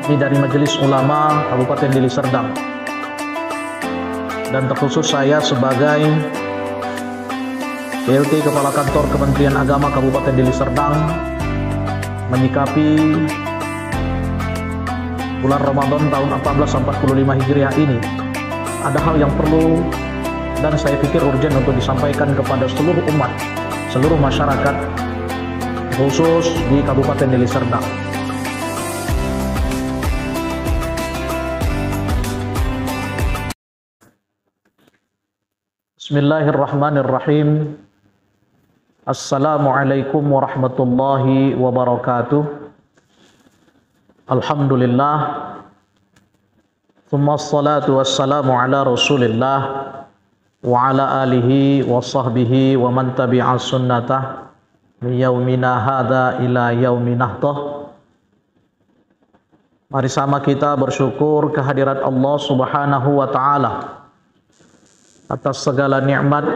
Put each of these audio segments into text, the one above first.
Kami dari Majelis Ulama Kabupaten Deli Serdang, dan terkhusus saya sebagai PLT Kepala Kantor Kementerian Agama Kabupaten Deli Serdang menyikapi bulan Ramadan tahun 1445 Hijriah ini. Ada hal yang perlu dan saya pikir urgen untuk disampaikan kepada seluruh umat, seluruh masyarakat, khusus di Kabupaten Deli Serdang. Bismillahirrahmanirrahim. Assalamualaikum warahmatullahi wabarakatuh. Alhamdulillah. Tsumma assalatu wassalamu ala Rasulillah wa ala alihi wa sahbihi wa man tabi'a sunnatah min yaumina hadza ila yaumin nahdah. Mari sama kita bersyukur kehadirat Allah Subhanahu wa taala atas segala nikmat,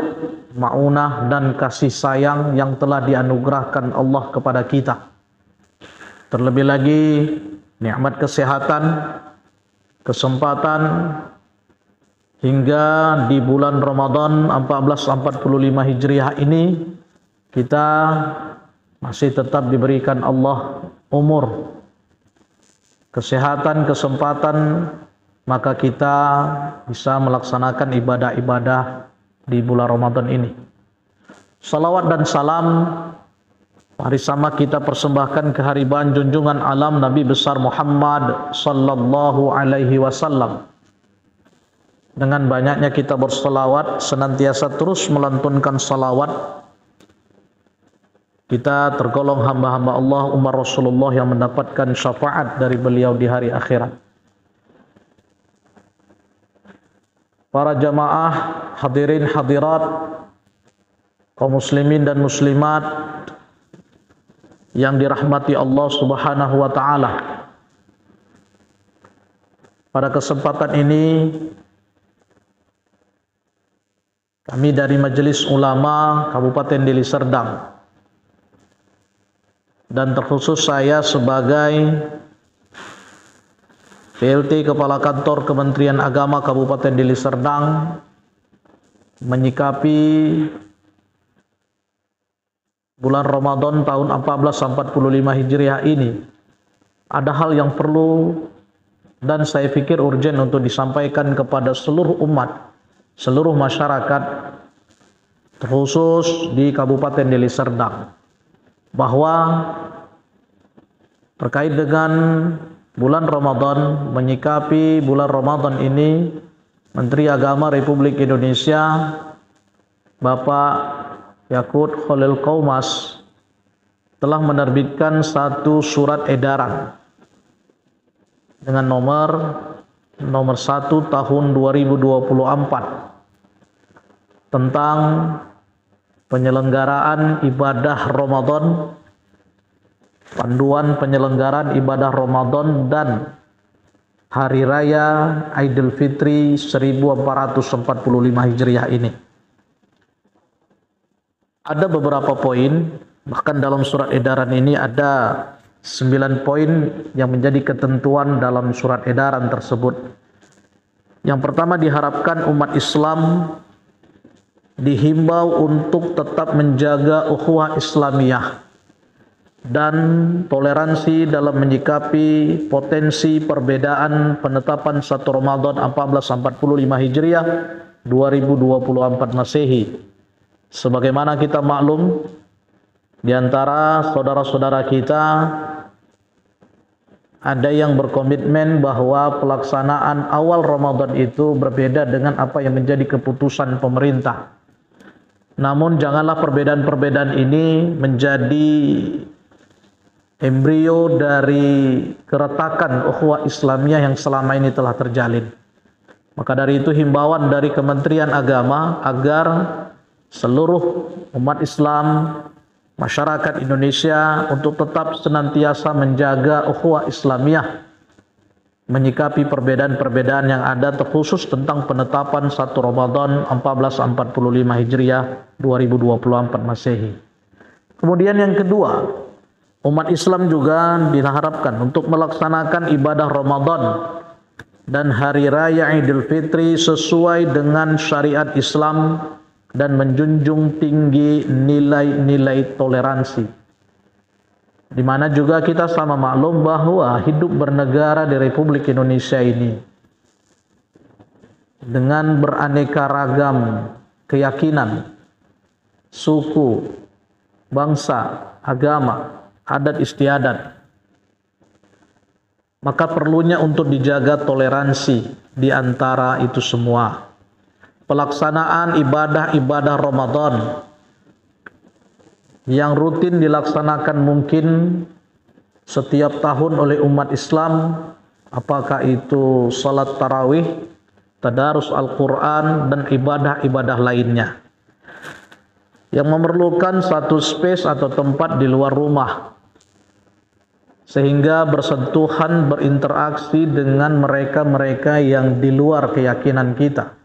maunah dan kasih sayang yang telah dianugerahkan Allah kepada kita. Terlebih lagi nikmat kesehatan, kesempatan hingga di bulan Ramadan 1445 Hijriah ini kita masih tetap diberikan Allah umur, kesehatan, kesempatan, maka kita bisa melaksanakan ibadah-ibadah di bulan Ramadan ini. Salawat dan salam mari sama kita persembahkan kehariban junjungan alam Nabi besar Muhammad sallallahu alaihi wasallam. Dengan banyaknya kita berselawat, senantiasa terus melantunkan salawat, kita tergolong hamba-hamba Allah, umat Rasulullah yang mendapatkan syafaat dari beliau di hari akhirat. Para jamaah, hadirin hadirat, kaum muslimin dan muslimat yang dirahmati Allah Subhanahu wa taala. Pada kesempatan ini kami dari Majelis Ulama Kabupaten Deli Serdang, dan terkhusus saya sebagai PLT Kepala Kantor Kementerian Agama Kabupaten Deli Serdang menyikapi bulan Ramadan tahun 1445 Hijriah ini. Ada hal yang perlu dan saya pikir urgen untuk disampaikan kepada seluruh umat, seluruh masyarakat, terkhusus di Kabupaten Deli Serdang, bahwa terkait dengan bulan Ramadan, menyikapi bulan Ramadan ini, Menteri Agama Republik Indonesia Bapak Yakut Khalil Qaumas telah menerbitkan satu surat edaran dengan nomor 1 tahun 2024 tentang penyelenggaraan ibadah Ramadan, panduan penyelenggaraan ibadah Ramadan dan Hari Raya Idul Fitri 1445 Hijriah ini. Ada beberapa poin, bahkan dalam surat edaran ini ada 9 poin yang menjadi ketentuan dalam surat edaran tersebut. Yang pertama, diharapkan umat Islam dihimbau untuk tetap menjaga ukhuwah Islamiyah dan toleransi dalam menyikapi potensi perbedaan penetapan 1 Ramadan 1445 Hijriah 2024 Masehi. Sebagaimana kita maklum, di antara saudara-saudara kita ada yang berkomitmen bahwa pelaksanaan awal Ramadan itu berbeda dengan apa yang menjadi keputusan pemerintah. Namun janganlah perbedaan-perbedaan ini menjadi embrio dari keretakan ukhuwah Islamiyah yang selama ini telah terjalin. Maka dari itu himbauan dari Kementerian Agama agar seluruh umat Islam, masyarakat Indonesia untuk tetap senantiasa menjaga ukhuwah Islamiyah, menyikapi perbedaan-perbedaan yang ada, terkhusus tentang penetapan 1 Ramadan 1445 Hijriah 2024 Masehi. Kemudian yang kedua, Umat Islam juga diharapkan untuk melaksanakan ibadah Ramadan dan Hari Raya Idul Fitri sesuai dengan syariat Islam dan menjunjung tinggi nilai-nilai toleransi. Di mana juga kita sama maklum bahwa hidup bernegara di Republik Indonesia ini dengan beraneka ragam keyakinan, suku, bangsa, agama, adat istiadat, maka perlunya untuk dijaga toleransi di antara itu semua. Pelaksanaan ibadah-ibadah Ramadan yang rutin dilaksanakan mungkin setiap tahun oleh umat Islam, apakah itu salat tarawih, tadarus Al-Quran, dan ibadah-ibadah lainnya yang memerlukan satu space atau tempat di luar rumah sehingga bersentuhan, berinteraksi dengan mereka-mereka yang di luar keyakinan kita.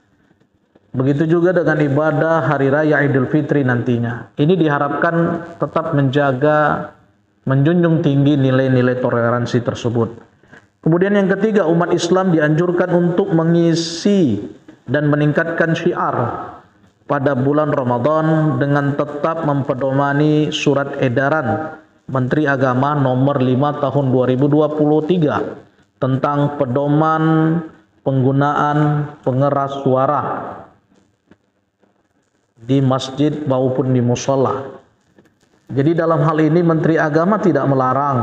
Begitu juga dengan ibadah Hari Raya Idul Fitri nantinya. Ini diharapkan tetap menjaga, menjunjung tinggi nilai-nilai toleransi tersebut. Kemudian yang ketiga, umat Islam dianjurkan untuk mengisi dan meningkatkan syiar pada bulan Ramadan dengan tetap mempedomani surat edaran Menteri Agama nomor 5 tahun 2023 tentang pedoman penggunaan pengeras suara di masjid maupun di mushola. Jadi dalam hal ini Menteri Agama tidak melarang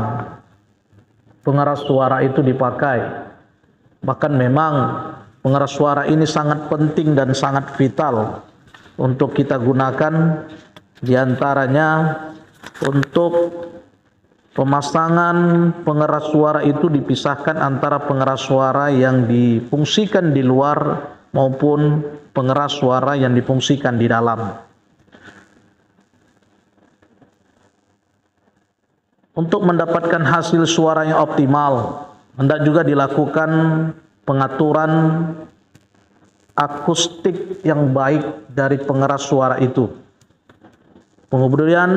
pengeras suara itu dipakai. Bahkan memang pengeras suara ini sangat penting dan sangat vital untuk kita gunakan, diantaranya untuk pemasangan pengeras suara itu dipisahkan antara pengeras suara yang difungsikan di luar maupun pengeras suara yang difungsikan di dalam. Untuk mendapatkan hasil suara yang optimal, hendak juga dilakukan pengaturan akustik yang baik dari pengeras suara itu. Kemudian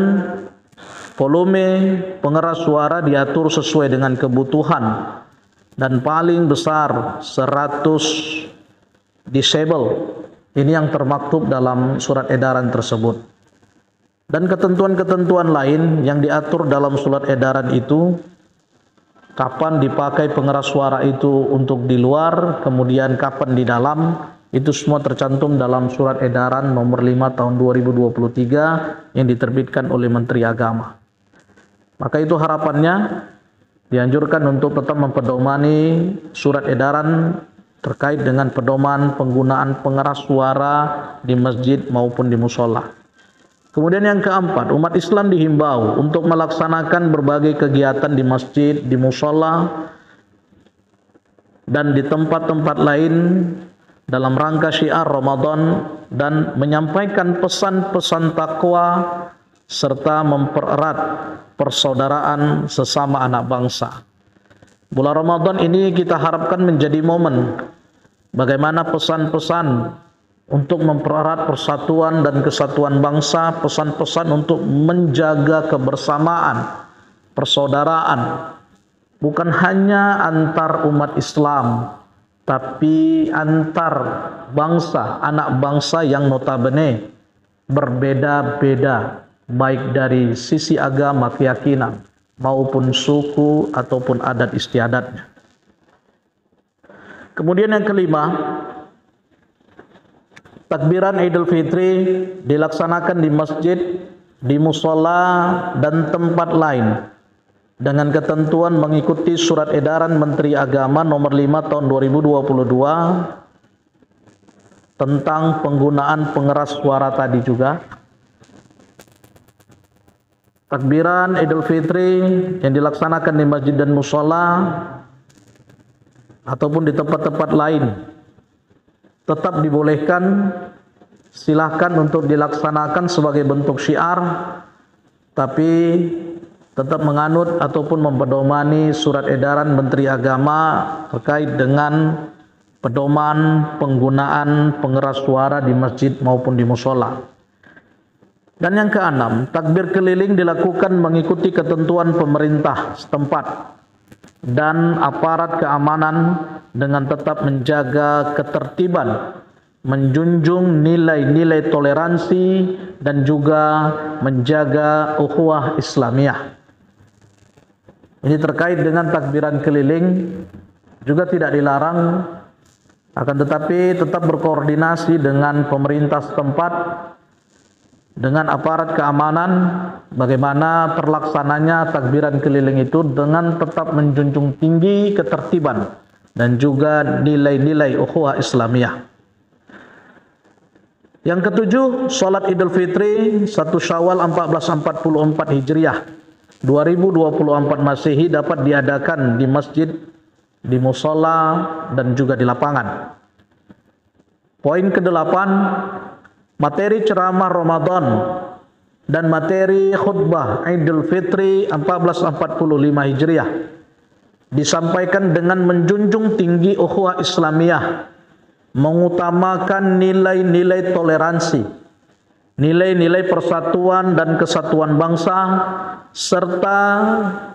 volume pengeras suara diatur sesuai dengan kebutuhan dan paling besar 100 decibel. Ini yang termaktub dalam surat edaran tersebut. Dan ketentuan-ketentuan lain yang diatur dalam surat edaran itu, kapan dipakai pengeras suara itu untuk di luar, kemudian kapan di dalam, itu semua tercantum dalam surat edaran nomor 5 tahun 2023 yang diterbitkan oleh Menteri Agama. Maka itu harapannya dianjurkan untuk tetap mempedomani surat edaran terkait dengan pedoman penggunaan pengeras suara di masjid maupun di musola. Kemudian yang keempat, umat Islam dihimbau untuk melaksanakan berbagai kegiatan di masjid, di musola, dan di tempat-tempat lain dalam rangka syiar Ramadan dan menyampaikan pesan-pesan takwa serta mempererat persaudaraan sesama anak bangsa. Bulan Ramadan ini kita harapkan menjadi momen bagaimana pesan-pesan untuk mempererat persatuan dan kesatuan bangsa, pesan-pesan untuk menjaga kebersamaan, persaudaraan, bukan hanya antar umat Islam, tapi antar bangsa, anak bangsa yang notabene berbeda-beda, baik dari sisi agama, keyakinan, maupun suku ataupun adat istiadatnya. Kemudian yang kelima, takbiran Idul Fitri dilaksanakan di masjid, di musola, dan tempat lain dengan ketentuan mengikuti surat edaran Menteri Agama nomor 5 tahun 2022 tentang penggunaan pengeras suara tadi juga. Takbiran Idul Fitri yang dilaksanakan di masjid dan musola ataupun di tempat-tempat lain tetap dibolehkan, silahkan untuk dilaksanakan sebagai bentuk syiar, tapi tetap menganut ataupun mempedomani surat edaran Menteri Agama terkait dengan pedoman penggunaan pengeras suara di masjid maupun di musola. Dan yang keenam, takbir keliling dilakukan mengikuti ketentuan pemerintah setempat dan aparat keamanan dengan tetap menjaga ketertiban, menjunjung nilai-nilai toleransi dan juga menjaga ukhuwah Islamiyah. Ini terkait dengan takbiran keliling juga tidak dilarang, akan tetapi tetap berkoordinasi dengan pemerintah setempat, dengan aparat keamanan, bagaimana terlaksananya takbiran keliling itu dengan tetap menjunjung tinggi ketertiban dan juga nilai-nilai ukhuwah Islamiyah. Yang ketujuh, salat Idul Fitri 1 Syawal 1444 Hijriah 2024 Masehi dapat diadakan di masjid, di mushola dan juga di lapangan. Poin ke-8, materi ceramah Ramadan dan materi khutbah Idul Fitri 1445 Hijriah disampaikan dengan menjunjung tinggi ukhuwah Islamiyah, mengutamakan nilai-nilai toleransi, nilai-nilai persatuan dan kesatuan bangsa, serta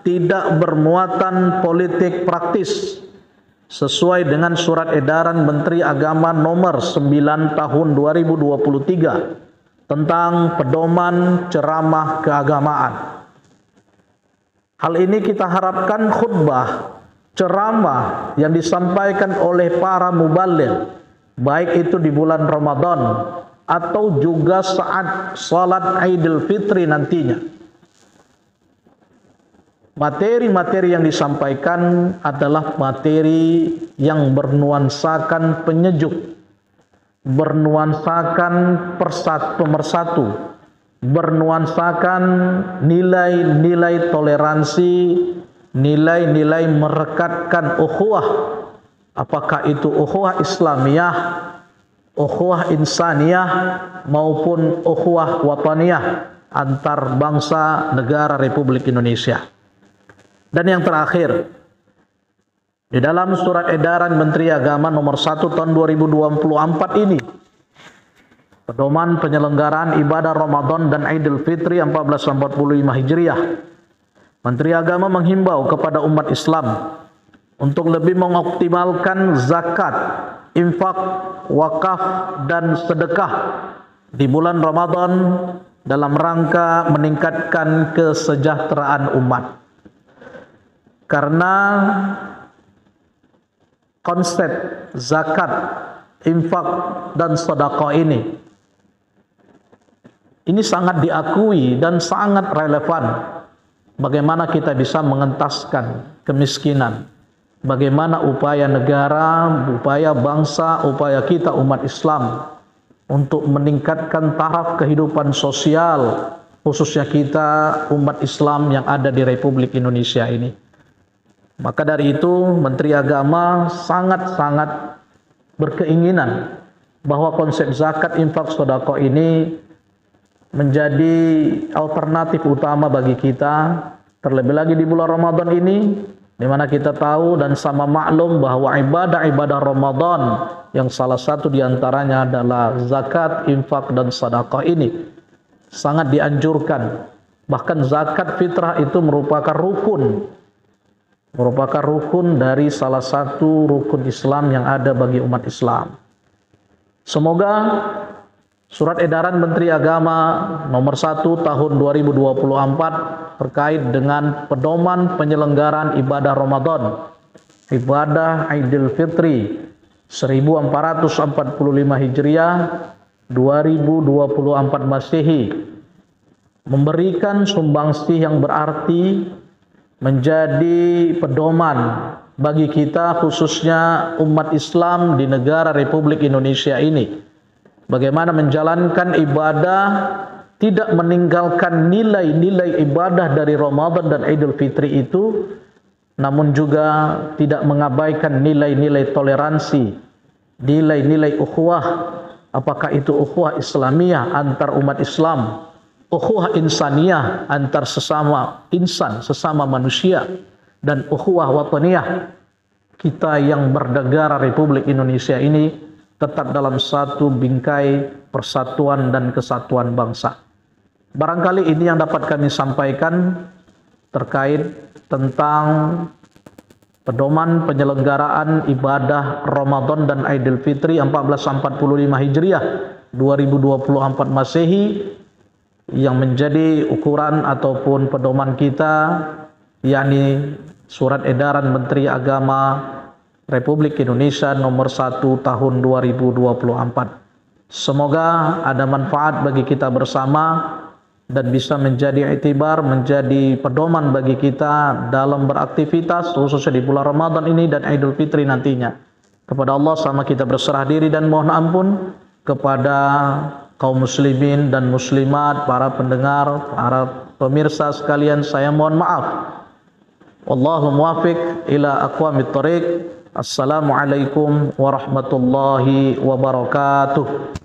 tidak bermuatan politik praktis sesuai dengan surat edaran Menteri Agama nomor 9 tahun 2023 tentang pedoman ceramah keagamaan. Hal ini kita harapkan khutbah, ceramah yang disampaikan oleh para mubaligh, baik itu di bulan Ramadan atau juga saat salat Idul Fitri nantinya, materi-materi yang disampaikan adalah materi yang bernuansakan penyejuk, bernuansakan pemersatu, bernuansakan nilai-nilai toleransi, nilai-nilai merekatkan ukhuwah, apakah itu ukhuwah Islamiyah, ukhuwah insaniyah maupun ukhuwah wataniyah antar bangsa negara Republik Indonesia. Dan yang terakhir, di dalam surat edaran Menteri Agama nomor 1 tahun 2024 ini, pedoman penyelenggaraan ibadah Ramadan dan Idul Fitri 1445 Hijriah, Menteri Agama menghimbau kepada umat Islam untuk lebih mengoptimalkan zakat, infak, wakaf dan sedekah di bulan Ramadan dalam rangka meningkatkan kesejahteraan umat. Karena konsep zakat, infak dan sedekah ini sangat diakui dan sangat relevan. Bagaimana kita bisa mengentaskan kemiskinan, bagaimana upaya negara, upaya bangsa, upaya kita umat Islam untuk meningkatkan taraf kehidupan sosial, khususnya kita umat Islam yang ada di Republik Indonesia ini. Maka dari itu Menteri Agama sangat-sangat berkeinginan bahwa konsep zakat, infak, sedekah ini menjadi alternatif utama bagi kita, terlebih lagi di bulan Ramadan ini, di mana kita tahu dan sama maklum bahwa ibadah-ibadah Ramadan yang salah satu diantaranya adalah zakat, infak dan sedekah ini sangat dianjurkan. Bahkan zakat fitrah itu merupakan rukun dari salah satu rukun Islam yang ada bagi umat Islam. Semoga surat edaran Menteri Agama nomor 1 tahun 2024 terkait dengan pedoman penyelenggaraan ibadah Ramadan, ibadah Idul Fitri 1445 Hijriah 2024 Masehi memberikan sumbangsih yang berarti, menjadi pedoman bagi kita khususnya umat Islam di negara Republik Indonesia ini. Bagaimana menjalankan ibadah, tidak meninggalkan nilai-nilai ibadah dari Ramadan dan Idul Fitri itu, namun juga tidak mengabaikan nilai-nilai toleransi, nilai-nilai ukhuwah, apakah itu ukhuwah Islamiyah antar umat Islam, ukhuwah insaniyah antar sesama insan, sesama manusia, dan ukhuwah wataniyah kita yang bernegara Republik Indonesia ini tetap dalam satu bingkai persatuan dan kesatuan bangsa. Barangkali ini yang dapat kami sampaikan terkait tentang pedoman penyelenggaraan ibadah Ramadan dan Idul Fitri 1445 Hijriah 2024 Masehi yang menjadi ukuran ataupun pedoman kita, yakni Surat Edaran Menteri Agama Republik Indonesia nomor 1 tahun 2024. Semoga ada manfaat bagi kita bersama dan bisa menjadi iktibar, menjadi pedoman bagi kita dalam beraktivitas khususnya di bulan Ramadan ini dan Idul Fitri nantinya. Kepada Allah sama kita berserah diri dan mohon ampun, kepada kaum muslimin dan muslimat, para pendengar, para pemirsa sekalian, saya mohon maaf. Wallahu muwaffiq ila aqwamit thoriq. Assalamualaikum warahmatullahi wabarakatuh.